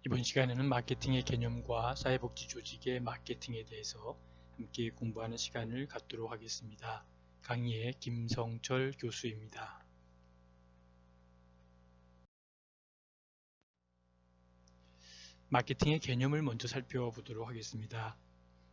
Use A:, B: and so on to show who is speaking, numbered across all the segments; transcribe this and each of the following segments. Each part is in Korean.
A: 이번 시간에는 마케팅의 개념과 사회복지 조직의 마케팅에 대해서 함께 공부하는 시간을 갖도록 하겠습니다. 강의의 김성철 교수입니다. 마케팅의 개념을 먼저 살펴보도록 하겠습니다.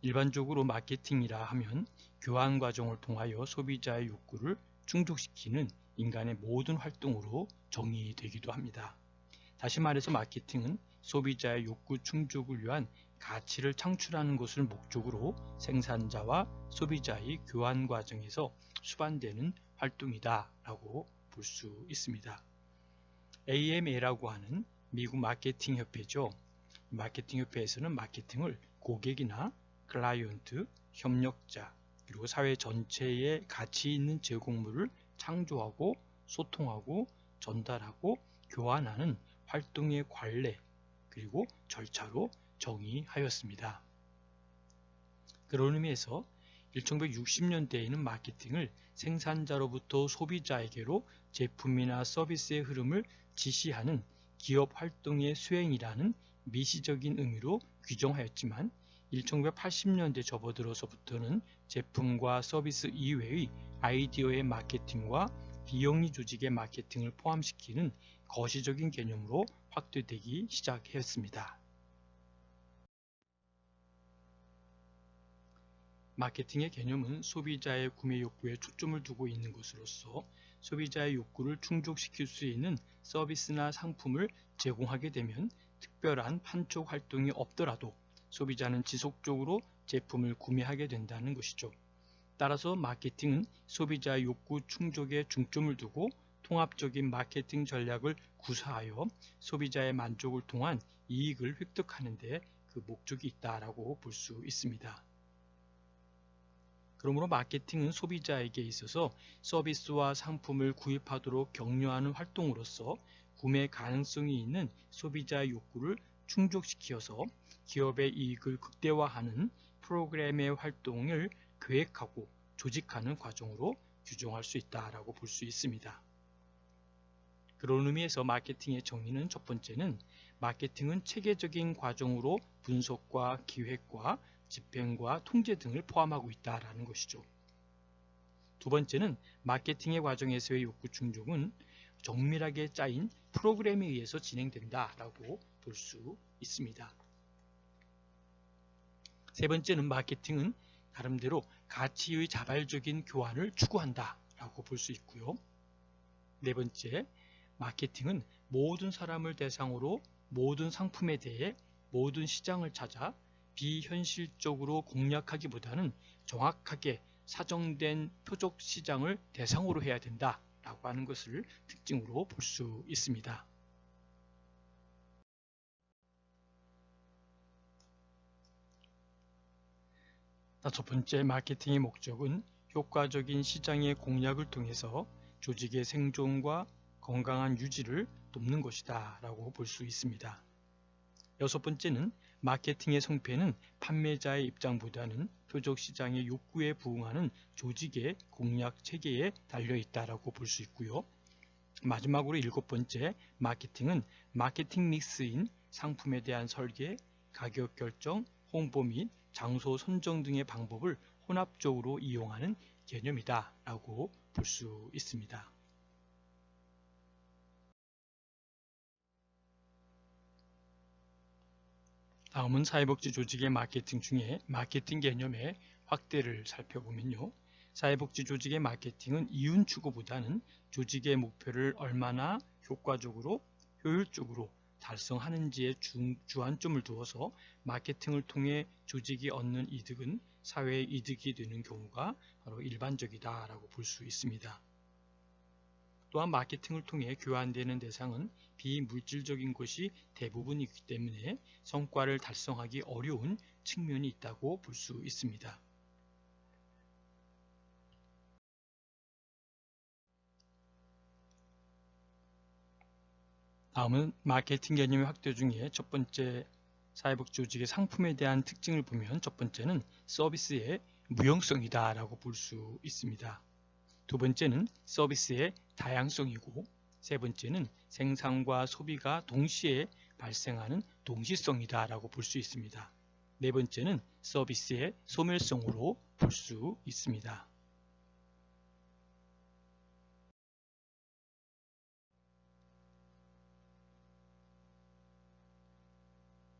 A: 일반적으로 마케팅이라 하면 교환 과정을 통하여 소비자의 욕구를 충족시키는 인간의 모든 활동으로 정의되기도 합니다. 다시 말해서 마케팅은 소비자의 욕구 충족을 위한 가치를 창출하는 것을 목적으로 생산자와 소비자의 교환 과정에서 수반되는 활동이다 라고 볼 수 있습니다. AMA라고 하는 미국 마케팅 협회죠. 마케팅 협회에서는 마케팅을 고객이나 클라이언트, 협력자, 그리고 사회 전체에 가치 있는 제공물을 창조하고 소통하고 전달하고 교환하는 활동의 관례 그리고 절차로 정의하였습니다. 그런 의미에서 1960년대에는 마케팅을 생산자로부터 소비자에게로 제품이나 서비스의 흐름을 지시하는 기업 활동의 수행이라는 미시적인 의미로 규정하였지만 1980년대 접어들어서부터는 제품과 서비스 이외의 아이디어의 마케팅과 비영리 조직의 마케팅을 포함시키는 거시적인 개념으로 확대되기 시작했습니다. 마케팅의 개념은 소비자의 구매 욕구에 초점을 두고 있는 것으로서 소비자의 욕구를 충족시킬 수 있는 서비스나 상품을 제공하게 되면 특별한 판촉 활동이 없더라도 소비자는 지속적으로 제품을 구매하게 된다는 것이죠. 따라서 마케팅은 소비자의 욕구 충족에 중점을 두고 통합적인 마케팅 전략을 구사하여 소비자의 만족을 통한 이익을 획득하는 데 그 목적이 있다라고 볼 수 있습니다. 그러므로 마케팅은 소비자에게 있어서 서비스와 상품을 구입하도록 격려하는 활동으로서 구매 가능성이 있는 소비자의 욕구를 충족시켜서 기업의 이익을 극대화하는 프로그램의 활동을 계획하고 조직하는 과정으로 규정할 수 있다라고 볼 수 있습니다. 그런 의미에서 마케팅의 정의는 첫 번째는 마케팅은 체계적인 과정으로 분석과 기획과 집행과 통제 등을 포함하고 있다라는 것이죠. 두 번째는 마케팅의 과정에서의 욕구 충족은 정밀하게 짜인 프로그램에 의해서 진행된다라고 볼 수 있습니다. 세 번째는 마케팅은 나름대로 가치의 자발적인 교환을 추구한다라고 볼 수 있고요. 네 번째, 마케팅은 모든 사람을 대상으로 모든 상품에 대해 모든 시장을 찾아 비현실적으로 공략하기보다는 정확하게 사정된 표적 시장을 대상으로 해야 된다라고 하는 것을 특징으로 볼 수 있습니다. 첫 번째, 마케팅의 목적은 효과적인 시장의 공략을 통해서 조직의 생존과 건강한 유지를 돕는 것이다 라고 볼 수 있습니다. 여섯 번째는 마케팅의 성패는 판매자의 입장보다는 표적 시장의 욕구에 부응하는 조직의 공략 체계에 달려있다라고 볼 수 있고요. 마지막으로 일곱 번째, 마케팅은 마케팅 믹스인 상품에 대한 설계, 가격 결정, 홍보 및 장소 선정 등의 방법을 혼합적으로 이용하는 개념이다 라고 볼 수 있습니다. 다음은 사회복지 조직의 마케팅 중에 마케팅 개념의 확대를 살펴보면요. 사회복지 조직의 마케팅은 이윤 추구보다는 조직의 목표를 얼마나 효과적으로, 효율적으로 달성하는지에 주안점을 두어서 마케팅을 통해 조직이 얻는 이득은 사회의 이득이 되는 경우가 바로 일반적이다라고 볼 수 있습니다. 또한 마케팅을 통해 교환되는 대상은 비물질적인 것이 대부분이기 때문에 성과를 달성하기 어려운 측면이 있다고 볼 수 있습니다. 다음은 마케팅 개념의 확대 중에 첫 번째 사회복지 조직의 상품에 대한 특징을 보면 첫 번째는 서비스의 무형성이다 라고 볼 수 있습니다. 두 번째는 서비스의 다양성이고 세 번째는 생산과 소비가 동시에 발생하는 동시성이다 라고 볼 수 있습니다. 네 번째는 서비스의 소멸성으로 볼 수 있습니다.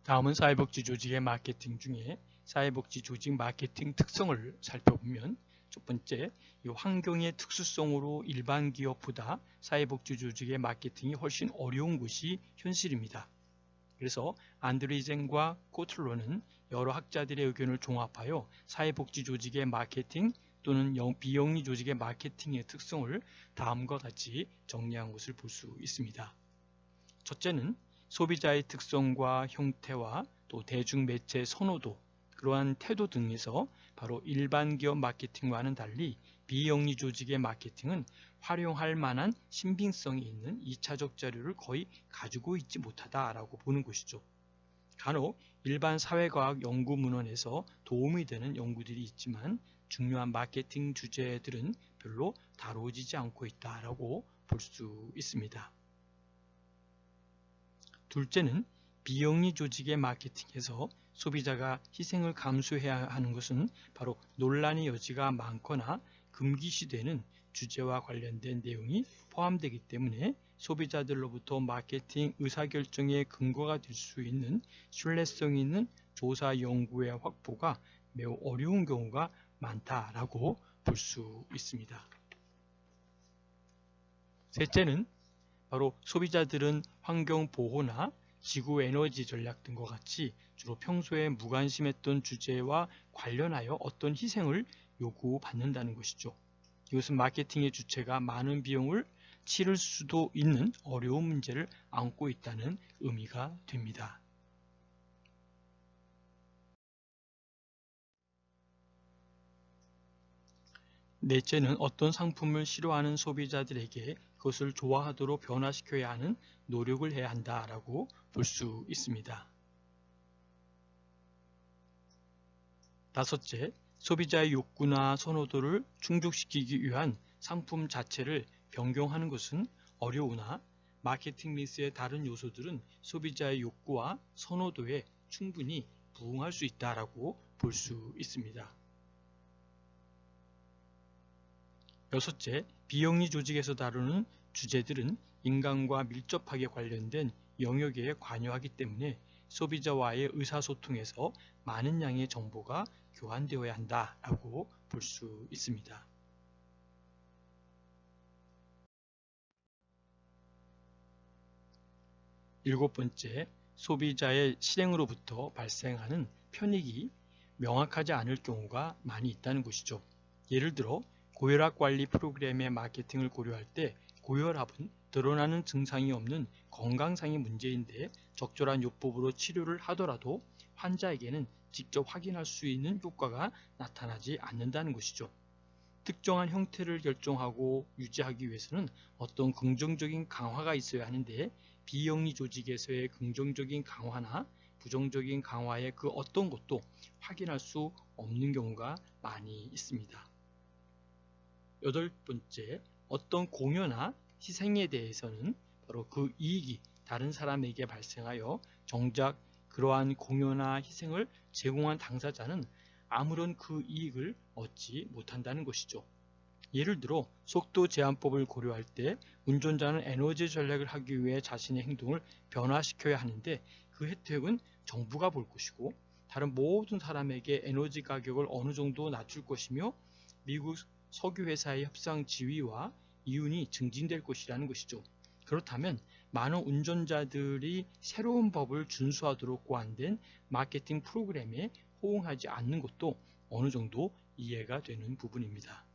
A: 다음은 사회복지 조직의 마케팅 중에 사회복지 조직 마케팅 특성을 살펴보면 첫 번째, 이 환경의 특수성으로 일반 기업보다 사회복지 조직의 마케팅이 훨씬 어려운 것이 현실입니다. 그래서 안드리젠과 코틀로는 여러 학자들의 의견을 종합하여 사회복지 조직의 마케팅 또는 비영리 조직의 마케팅의 특성을 다음과 같이 정리한 것을 볼 수 있습니다. 첫째는 소비자의 특성과 형태와 또 대중매체 선호도, 그러한 태도 등에서 바로 일반 기업 마케팅과는 달리 비영리 조직의 마케팅은 활용할 만한 신빙성이 있는 2차적 자료를 거의 가지고 있지 못하다라고 보는 것이죠. 간혹 일반 사회과학 연구 문헌에서 도움이 되는 연구들이 있지만 중요한 마케팅 주제들은 별로 다뤄지지 않고 있다라고 볼 수 있습니다. 둘째는 비영리 조직의 마케팅에서 소비자가 희생을 감수해야 하는 것은 바로 논란의 여지가 많거나 금기시되는 주제와 관련된 내용이 포함되기 때문에 소비자들로부터 마케팅 의사결정의 근거가 될 수 있는 신뢰성 있는 조사 연구의 확보가 매우 어려운 경우가 많다라고 볼 수 있습니다. 셋째는 바로 소비자들은 환경보호나 지구에너지 전략 등과 같이 주로 평소에 무관심했던 주제와 관련하여 어떤 희생을 요구받는다는 것이죠. 이것은 마케팅의 주체가 많은 비용을 치를 수도 있는 어려운 문제를 안고 있다는 의미가 됩니다. 넷째는 어떤 상품을 싫어하는 소비자들에게 그것을 좋아하도록 변화시켜야 하는 노력을 해야 한다라고 볼 수 있습니다. 다섯째, 소비자의 욕구나 선호도를 충족시키기 위한 상품 자체를 변경하는 것은 어려우나 마케팅 믹스의 다른 요소들은 소비자의 욕구와 선호도에 충분히 부응할 수 있다라고 볼 수 있습니다. 여섯째, 비영리 조직에서 다루는 주제들은 인간과 밀접하게 관련된 영역에 관여하기 때문에 소비자와의 의사소통에서 많은 양의 정보가 교환되어야 한다라고 볼 수 있습니다. 일곱 번째, 소비자의 실행으로부터 발생하는 편익이 명확하지 않을 경우가 많이 있다는 것이죠. 예를 들어 고혈압 관리 프로그램의 마케팅을 고려할 때 고혈압은 드러나는 증상이 없는 건강상의 문제인데 적절한 요법으로 치료를 하더라도 환자에게는 직접 확인할 수 있는 효과가 나타나지 않는다는 것이죠. 특정한 형태를 결정하고 유지하기 위해서는 어떤 긍정적인 강화가 있어야 하는데 비영리 조직에서의 긍정적인 강화나 부정적인 강화의 그 어떤 것도 확인할 수 없는 경우가 많이 있습니다. 여덟 번째, 어떤 공여나 희생에 대해서는 바로 그 이익이 다른 사람에게 발생하여 정작 그러한 공여나 희생을 제공한 당사자는 아무런 그 이익을 얻지 못한다는 것이죠. 예를 들어 속도 제한법을 고려할 때 운전자는 에너지 전략을 하기 위해 자신의 행동을 변화시켜야 하는데 그 혜택은 정부가 볼 것이고 다른 모든 사람에게 에너지 가격을 어느 정도 낮출 것이며 미국 석유회사의 협상 지위와 이윤이 증진될 것이라는 것이죠. 그렇다면 많은 운전자들이 새로운 법을 준수하도록 고안된 마케팅 프로그램에 호응하지 않는 것도 어느 정도 이해가 되는 부분입니다.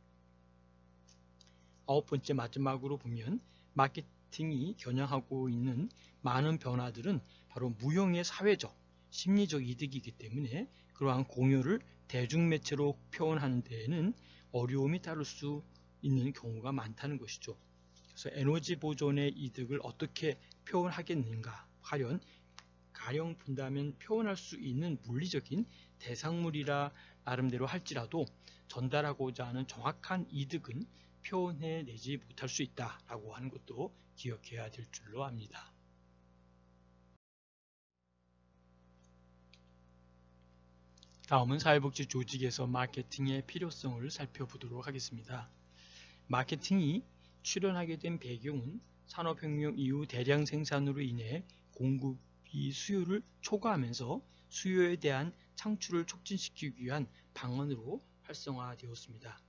A: 아홉 번째, 마지막으로 보면 마케팅이 겨냥하고 있는 많은 변화들은 바로 무형의 사회적, 심리적 이득이기 때문에 그러한 공유를 대중매체로 표현하는 데에는 어려움이 따를 수 있는 경우가 많다는 것이죠. 그래서 에너지 보존의 이득을 어떻게 표현하겠는가 가령 본다면 표현할 수 있는 물리적인 대상물이라 나름대로 할지라도 전달하고자 하는 정확한 이득은 표현해내지 못할 수 있다라고 하는 것도 기억해야 될 줄로 압니다. 다음은 사회복지 조직에서 마케팅의 필요성을 살펴보도록 하겠습니다. 마케팅이 출현하게 된 배경은 산업혁명 이후 대량 생산으로 인해 공급이 수요를 초과하면서 수요에 대한 창출을 촉진시키기 위한 방안으로 활성화되었습니다.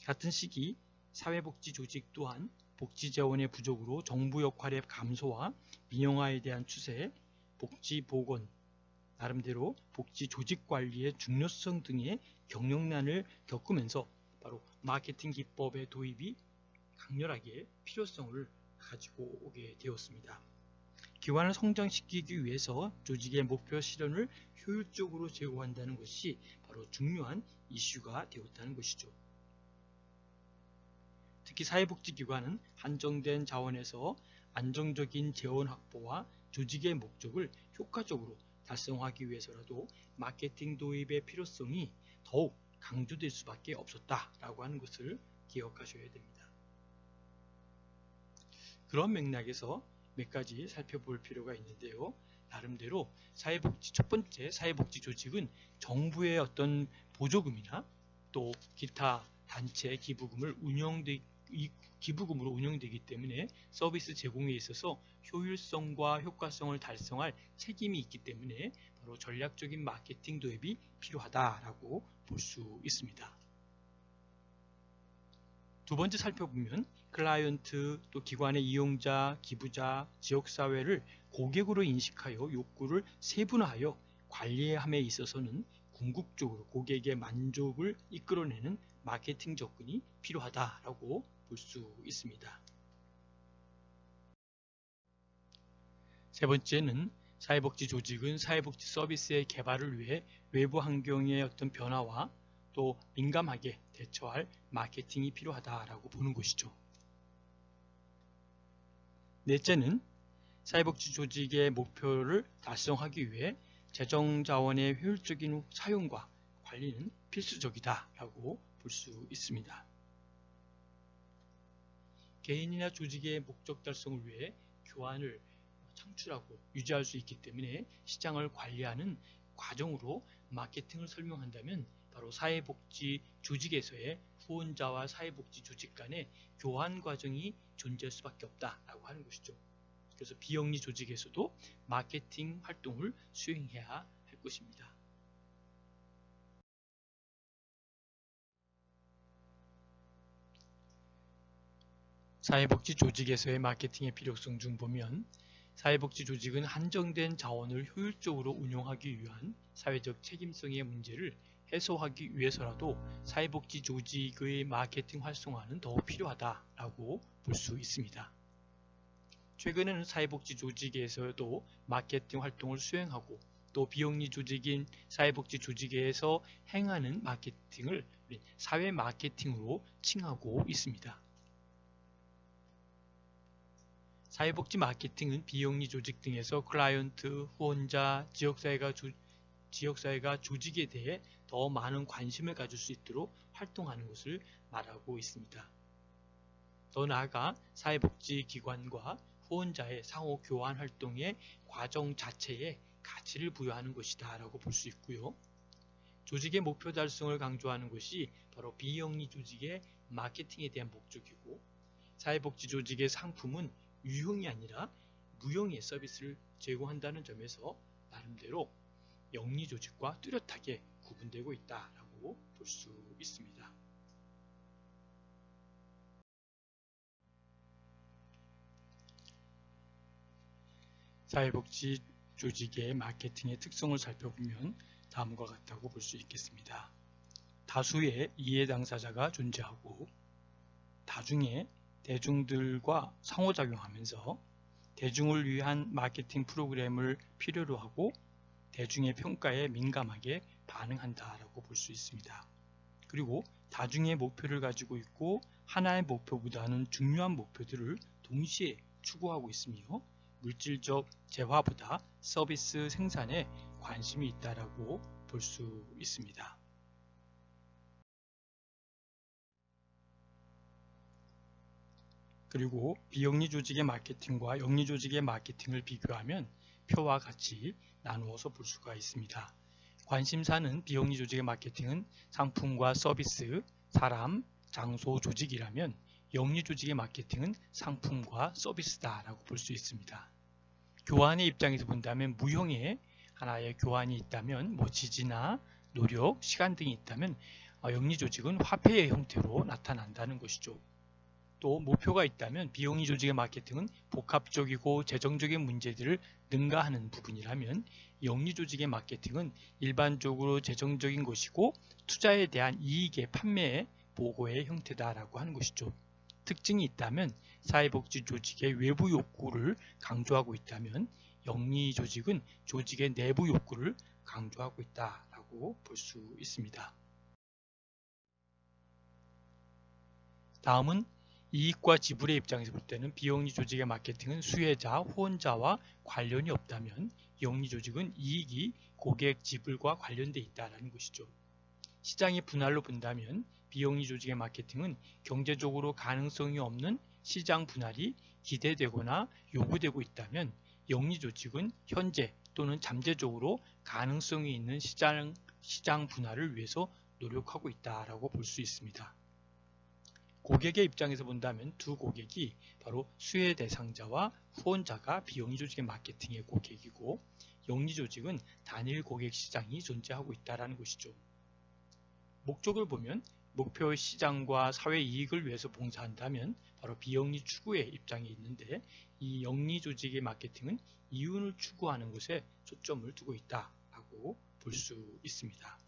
A: 같은 시기 사회복지 조직 또한 복지재원의 부족으로 정부 역할의 감소와 민영화에 대한 추세, 복지보건, 나름대로 복지 조직 관리의 중요성 등의 경영난을 겪으면서 바로 마케팅 기법의 도입이 강렬하게 필요성을 가지고 오게 되었습니다. 기관을 성장시키기 위해서 조직의 목표 실현을 효율적으로 제고한다는 것이 바로 중요한 이슈가 되었다는 것이죠. 특히 사회복지기관은 한정된 자원에서 안정적인 재원 확보와 조직의 목적을 효과적으로 달성하기 위해서라도 마케팅 도입의 필요성이 더욱 강조될 수밖에 없었다라고 하는 것을 기억하셔야 됩니다. 그런 맥락에서 몇 가지 살펴볼 필요가 있는데요. 나름대로 첫 번째 사회복지 조직은 정부의 어떤 보조금이나 또 기타 단체 기부금으로 운영되기 때문에 서비스 제공에 있어서 효율성과 효과성을 달성할 책임이 있기 때문에 바로 전략적인 마케팅 도입이 필요하다라고 볼 수 있습니다. 두 번째 살펴보면 클라이언트 또 기관의 이용자, 기부자, 지역사회를 고객으로 인식하여 욕구를 세분화하여 관리함에 있어서는 궁극적으로 고객의 만족을 이끌어내는 마케팅 접근이 필요하다라고 볼 수 있습니다. 세 번째는 사회복지 조직은 사회복지 서비스의 개발을 위해 외부 환경의 어떤 변화와 또 민감하게 대처할 마케팅이 필요하다라고 보는 것이죠. 넷째는 사회복지 조직의 목표를 달성하기 위해 재정자원의 효율적인 사용과 관리는 필수적이다라고 볼 수 있습니다. 개인이나 조직의 목적 달성을 위해 교환을 창출하고 유지할 수 있기 때문에 시장을 관리하는 과정으로 마케팅을 설명한다면 바로 사회복지 조직에서의 후원자와 사회복지 조직 간의 교환 과정이 존재할 수밖에 없다라고 하는 것이죠. 그래서 비영리 조직에서도 마케팅 활동을 수행해야 할 것입니다. 사회복지 조직에서의 마케팅의 필요성 중 보면 사회복지 조직은 한정된 자원을 효율적으로 운용하기 위한 사회적 책임성의 문제를 해소하기 위해서라도 사회복지 조직의 마케팅 활성화는 더욱 필요하다라고 볼 수 있습니다. 최근에는 사회복지 조직에서도 마케팅 활동을 수행하고 또 비영리 조직인 사회복지 조직에서 행하는 마케팅을 사회 마케팅으로 칭하고 있습니다. 사회복지 마케팅은 비영리 조직 등에서 클라이언트, 후원자, 지역사회가 조직에 대해 더 많은 관심을 가질 수 있도록 활동하는 것을 말하고 있습니다. 더 나아가 사회복지기관과 후원자의 상호 교환 활동의 과정 자체에 가치를 부여하는 것이다 라고 볼 수 있고요. 조직의 목표 달성을 강조하는 것이 바로 비영리 조직의 마케팅에 대한 목적이고 사회복지 조직의 상품은 유형이 아니라 무형의 서비스를 제공한다는 점에서 나름대로 영리 조직과 뚜렷하게 구분되고 있다라고 볼 수 있습니다. 사회복지 조직의 마케팅의 특성을 살펴보면 다음과 같다고 볼 수 있겠습니다. 다수의 이해 당사자가 존재하고 다중의 대중들과 상호작용하면서 대중을 위한 마케팅 프로그램을 필요로 하고 대중의 평가에 민감하게 반응한다라고 볼 수 있습니다. 그리고 다중의 목표를 가지고 있고 하나의 목표보다는 중요한 목표들을 동시에 추구하고 있으며 물질적 재화보다 서비스 생산에 관심이 있다라고 볼 수 있습니다. 그리고 비영리 조직의 마케팅과 영리 조직의 마케팅을 비교하면 표와 같이 나누어서 볼 수가 있습니다. 관심사는 비영리 조직의 마케팅은 상품과 서비스, 사람, 장소, 조직이라면 영리 조직의 마케팅은 상품과 서비스다라고 볼 수 있습니다. 교환의 입장에서 본다면 무형의 하나의 교환이 있다면 지지나 노력, 시간 등이 있다면 영리 조직은 화폐의 형태로 나타난다는 것이죠. 또 목표가 있다면 비영리 조직의 마케팅은 복합적이고 재정적인 문제들을 능가하는 부분이라면 영리 조직의 마케팅은 일반적으로 재정적인 것이고 투자에 대한 이익의 판매, 보고의 형태다라고 하는 것이죠. 특징이 있다면 사회복지 조직의 외부 욕구를 강조하고 있다면 영리 조직은 조직의 내부 욕구를 강조하고 있다라고 볼 수 있습니다. 다음은 이익과 지불의 입장에서 볼 때는 비영리 조직의 마케팅은 수혜자, 후원자와 관련이 없다면 영리 조직은 이익이 고객 지불과 관련돼 있다는 것이죠. 시장의 분할로 본다면 비영리 조직의 마케팅은 경제적으로 가능성이 없는 시장 분할이 기대되거나 요구되고 있다면 영리 조직은 현재 또는 잠재적으로 가능성이 있는 시장 분할을 위해서 노력하고 있다고 볼 수 있습니다. 고객의 입장에서 본다면 두 고객이 바로 수혜 대상자와 후원자가 비영리 조직의 마케팅의 고객이고 영리 조직은 단일 고객 시장이 존재하고 있다는 것이죠. 목적을 보면 목표의 시장과 사회 이익을 위해서 봉사한다면 바로 비영리 추구의 입장에 있는데 이 영리 조직의 마케팅은 이윤을 추구하는 것에 초점을 두고 있다고 볼 수 있습니다.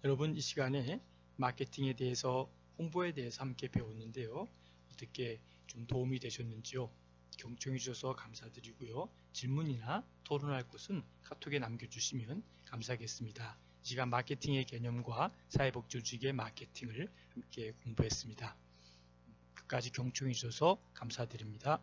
A: 여러분 이 시간에 마케팅에 대해서 홍보에 대해서 함께 배웠는데요. 어떻게 좀 도움이 되셨는지요? 경청해 주셔서 감사드리고요. 질문이나 토론할 것은 카톡에 남겨주시면 감사하겠습니다. 이 시간 마케팅의 개념과 사회복지 조직의 마케팅을 함께 공부했습니다. 끝까지 경청해 주셔서 감사드립니다.